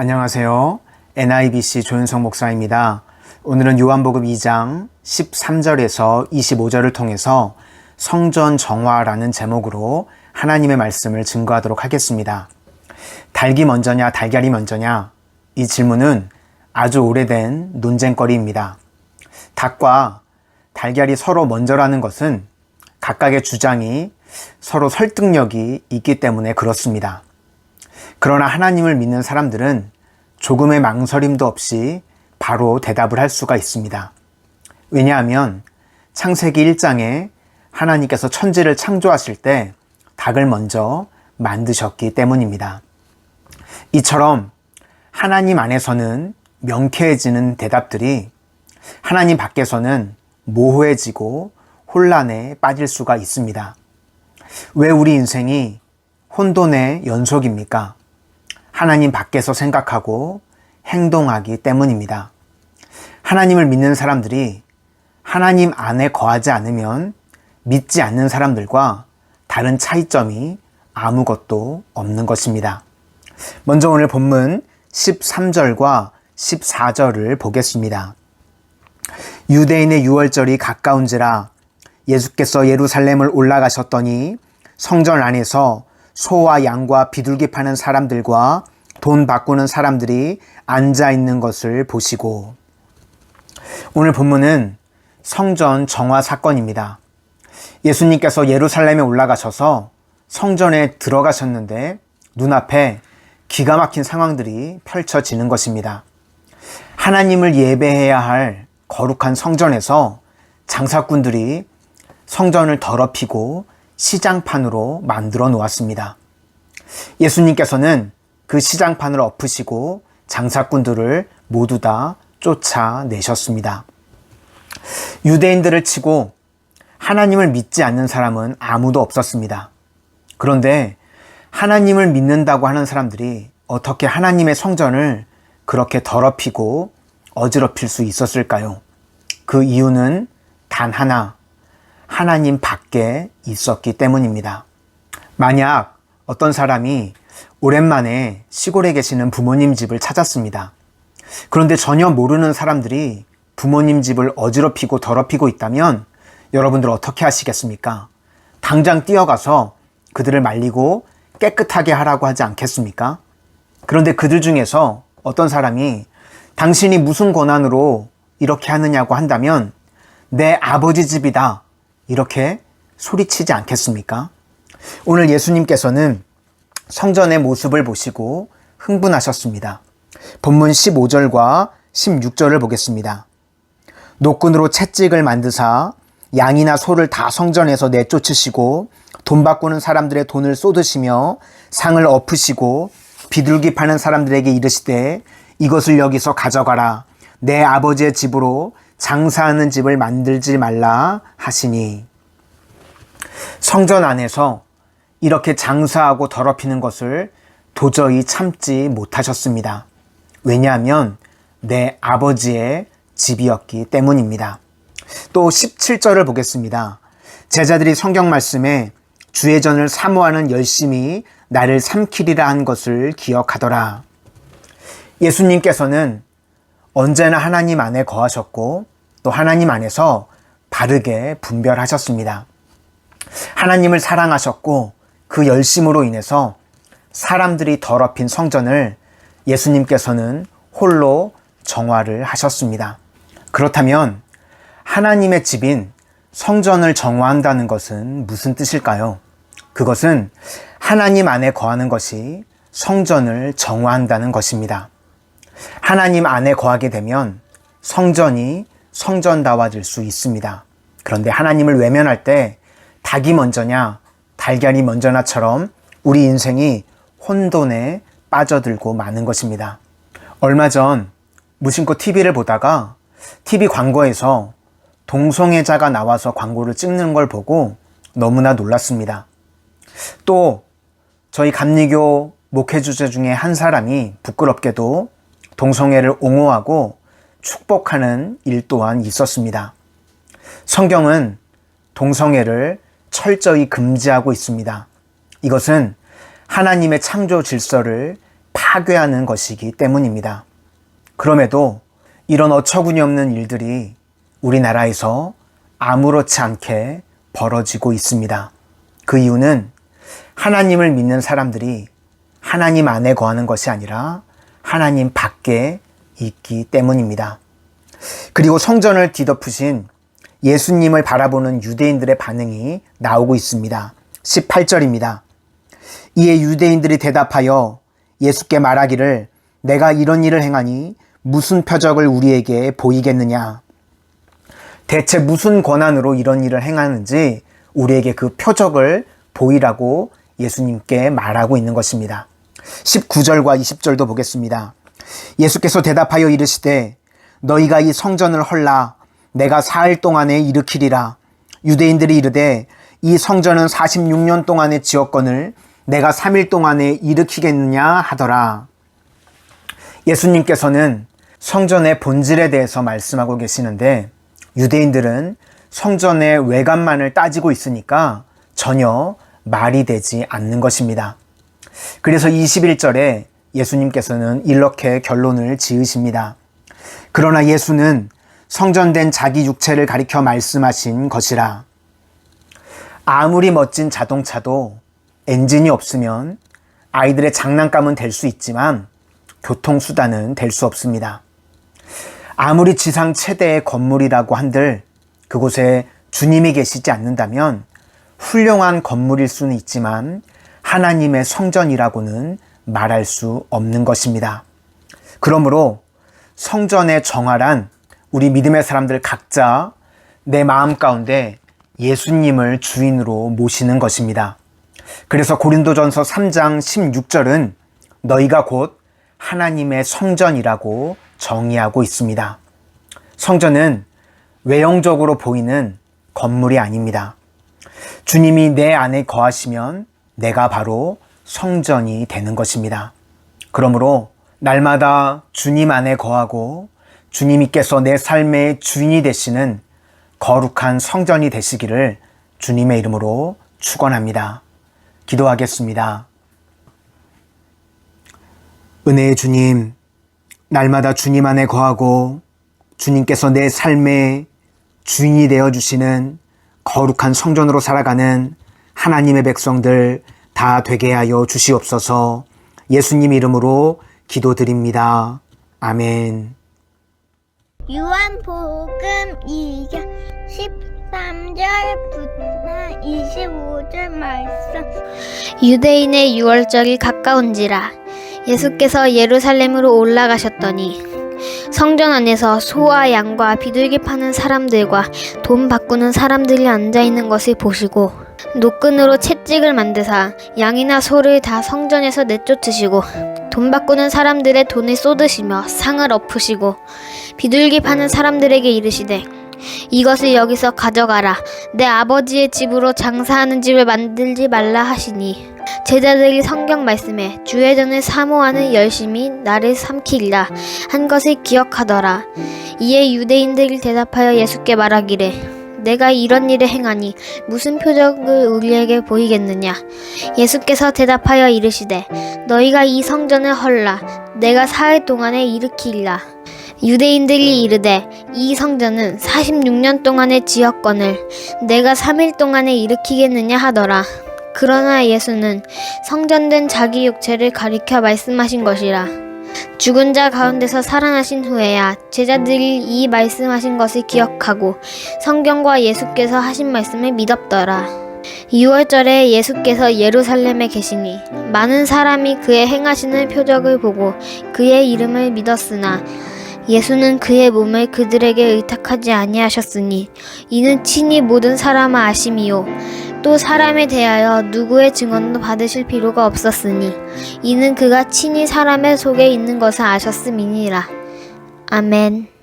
안녕하세요. NIBC 조윤성 목사입니다. 오늘은 요한복음 2장 13절에서 25절을 통해서 성전 정화라는 제목으로 하나님의 말씀을 증거하도록 하겠습니다. 닭이 먼저냐 달걀이 먼저냐? 이 질문은 아주 오래된 논쟁거리입니다. 닭과 달걀이 서로 먼저라는 것은 각각의 주장이 서로 설득력이 있기 때문에 그렇습니다. 그러나 하나님을 믿는 사람들은 조금의 망설임도 없이 바로 대답을 할 수가 있습니다. 왜냐하면 창세기 1장에 하나님께서 천지를 창조하실 때 닭을 먼저 만드셨기 때문입니다. 이처럼 하나님 안에서는 명쾌해지는 대답들이 하나님 밖에서는 모호해지고 혼란에 빠질 수가 있습니다. 왜 우리 인생이 혼돈의 연속입니까? 하나님 밖에서 생각하고 행동하기 때문입니다. 하나님을 믿는 사람들이 하나님 안에 거하지 않으면 믿지 않는 사람들과 다른 차이점이 아무것도 없는 것입니다. 먼저 오늘 본문 13절과 14절을 보겠습니다. 유대인의 유월절이 가까운지라 예수께서 예루살렘을 올라가셨더니 성전 안에서 소와 양과 비둘기 파는 사람들과 돈 바꾸는 사람들이 앉아 있는 것을 보시고. 오늘 본문은 성전 정화 사건입니다. 예수님께서 예루살렘에 올라가셔서 성전에 들어가셨는데 눈앞에 기가 막힌 상황들이 펼쳐지는 것입니다. 하나님을 예배해야 할 거룩한 성전에서 장사꾼들이 성전을 더럽히고 시장판으로 만들어 놓았습니다. 예수님께서는 그 시장판을 엎으시고 장사꾼들을 모두 다 쫓아내셨습니다. 유대인들을 치고 하나님을 믿지 않는 사람은 아무도 없었습니다. 그런데 하나님을 믿는다고 하는 사람들이 어떻게 하나님의 성전을 그렇게 더럽히고 어지럽힐 수 있었을까요? 그 이유는 단 하나, 하나님 밖에 있었기 때문입니다. 만약 어떤 사람이 오랜만에 시골에 계시는 부모님 집을 찾았습니다. 그런데 전혀 모르는 사람들이 부모님 집을 어지럽히고 더럽히고 있다면 여러분들 어떻게 하시겠습니까? 당장 뛰어가서 그들을 말리고 깨끗하게 하라고 하지 않겠습니까? 그런데 그들 중에서 어떤 사람이 당신이 무슨 권한으로 이렇게 하느냐고 한다면 내 아버지 집이다, 이렇게 소리치지 않겠습니까? 오늘 예수님께서는 성전의 모습을 보시고 흥분하셨습니다. 본문 15절과 16절을 보겠습니다. 노끈으로 채찍을 만드사 양이나 소를 다 성전에서 내쫓으시고 돈 바꾸는 사람들의 돈을 쏟으시며 상을 엎으시고 비둘기 파는 사람들에게 이르시되 이것을 여기서 가져가라. 내 아버지의 집으로 장사하는 집을 만들지 말라 하시니. 성전 안에서 이렇게 장사하고 더럽히는 것을 도저히 참지 못하셨습니다. 왜냐하면 내 아버지의 집이었기 때문입니다. 또 17절을 보겠습니다. 제자들이 성경 말씀에 주의 전을 사모하는 열심이 나를 삼키리라 한 것을 기억하더라. 예수님께서는 언제나 하나님 안에 거하셨고 또 하나님 안에서 바르게 분별하셨습니다. 하나님을 사랑하셨고 그 열심으로 인해서 사람들이 더럽힌 성전을 예수님께서는 홀로 정화를 하셨습니다. 그렇다면 하나님의 집인 성전을 정화한다는 것은 무슨 뜻일까요? 그것은 하나님 안에 거하는 것이 성전을 정화한다는 것입니다. 하나님 안에 거하게 되면 성전이 성전다워질 수 있습니다. 그런데 하나님을 외면할 때 닭이 먼저냐 달걀이 먼저나처럼 우리 인생이 혼돈에 빠져들고 마는 것입니다. 얼마 전 무심코 TV를 보다가 TV 광고에서 동성애자가 나와서 광고를 찍는 걸 보고 너무나 놀랐습니다. 또 저희 감리교 목회주자 중에 한 사람이 부끄럽게도 동성애를 옹호하고 축복하는 일 또한 있었습니다. 성경은 동성애를 철저히 금지하고 있습니다. 이것은 하나님의 창조 질서를 파괴하는 것이기 때문입니다. 그럼에도 이런 어처구니 없는 일들이 우리나라에서 아무렇지 않게 벌어지고 있습니다. 그 이유는 하나님을 믿는 사람들이 하나님 안에 거하는 것이 아니라 하나님 밖에 있기 때문입니다. 그리고 성전을 뒤덮으신 예수님을 바라보는 유대인들의 반응이 나오고 있습니다. 18절입니다. 이에 유대인들이 대답하여 예수께 말하기를 내가 이런 일을 행하니 무슨 표적을 우리에게 보이겠느냐. 대체 무슨 권한으로 이런 일을 행하는지 우리에게 그 표적을 보이라고 예수님께 말하고 있는 것입니다. 19절과 20절도 보겠습니다. 예수께서 대답하여 이르시되 너희가 이 성전을 헐라 내가 4일 동안에 일으키리라. 유대인들이 이르되 이 성전은 46년 동안의 지었건을 내가 3일 동안에 일으키겠느냐 하더라. 예수님께서는 성전의 본질에 대해서 말씀하고 계시는데 유대인들은 성전의 외관만을 따지고 있으니까 전혀 말이 되지 않는 것입니다. 그래서 21절에 예수님께서는 이렇게 결론을 지으십니다. 그러나 예수는 성전된 자기 육체를 가리켜 말씀하신 것이라. 아무리 멋진 자동차도 엔진이 없으면 아이들의 장난감은 될 수 있지만 교통수단은 될 수 없습니다. 아무리 지상 최대의 건물이라고 한들 그곳에 주님이 계시지 않는다면 훌륭한 건물일 수는 있지만 하나님의 성전이라고는 말할 수 없는 것입니다. 그러므로 성전의 정화란 우리 믿음의 사람들 각자 내 마음 가운데 예수님을 주인으로 모시는 것입니다. 그래서 고린도전서 3장 16절은 너희가 곧 하나님의 성전이라고 정의하고 있습니다. 성전은 외형적으로 보이는 건물이 아닙니다. 주님이 내 안에 거하시면 내가 바로 성전이 되는 것입니다. 그러므로 날마다 주님 안에 거하고 주님께서 내 삶의 주인이 되시는 거룩한 성전이 되시기를 주님의 이름으로 축원합니다. 기도하겠습니다. 은혜의 주님, 날마다 주님 안에 거하고 주님께서 내 삶의 주인이 되어주시는 거룩한 성전으로 살아가는 하나님의 백성들 다 되게 하여 주시옵소서. 예수님 이름으로 기도드립니다. 아멘. 요한복음 2장 13절부터 25절 말씀. 유대인의 유월절이 가까운지라 예수께서 예루살렘으로 올라가셨더니 성전 안에서 소와 양과 비둘기 파는 사람들과 돈 바꾸는 사람들이 앉아있는 것을 보시고 노끈으로 채찍을 만드사 양이나 소를 다 성전에서 내쫓으시고 돈 바꾸는 사람들의 돈을 쏟으시며 상을 엎으시고 비둘기 파는 사람들에게 이르시되 이것을 여기서 가져가라. 내 아버지의 집으로 장사하는 집을 만들지 말라 하시니 제자들이 성경 말씀에 주의 전을 사모하는 열심이 나를 삼키리라 한 것을 기억하더라. 이에 유대인들이 대답하여 예수께 말하기를 내가 이런 일을 행하니 무슨 표적을 우리에게 보이겠느냐. 예수께서 대답하여 이르시되 너희가 이 성전을 헐라 내가 4일 동안에 일으키리라. 유대인들이 이르되 이 성전은 46년 동안에 지었거늘 내가 3일 동안에 일으키겠느냐 하더라. 그러나 예수는 성전된 자기 육체를 가리켜 말씀하신 것이라. 죽은 자 가운데서 살아나신 후에야 제자들이 이 말씀하신 것을 기억하고 성경과 예수께서 하신 말씀을 믿었더라. 6월절에 예수께서 예루살렘에 계시니 많은 사람이 그의 행하시는 표적을 보고 그의 이름을 믿었으나 예수는 그의 몸을 그들에게 의탁하지 아니하셨으니 이는 친히 모든 사람을 아심이요 또 사람에 대하여 누구의 증언도 받으실 필요가 없었으니 이는 그가 친히 사람의 속에 있는 것을 아셨음이니라. 아멘.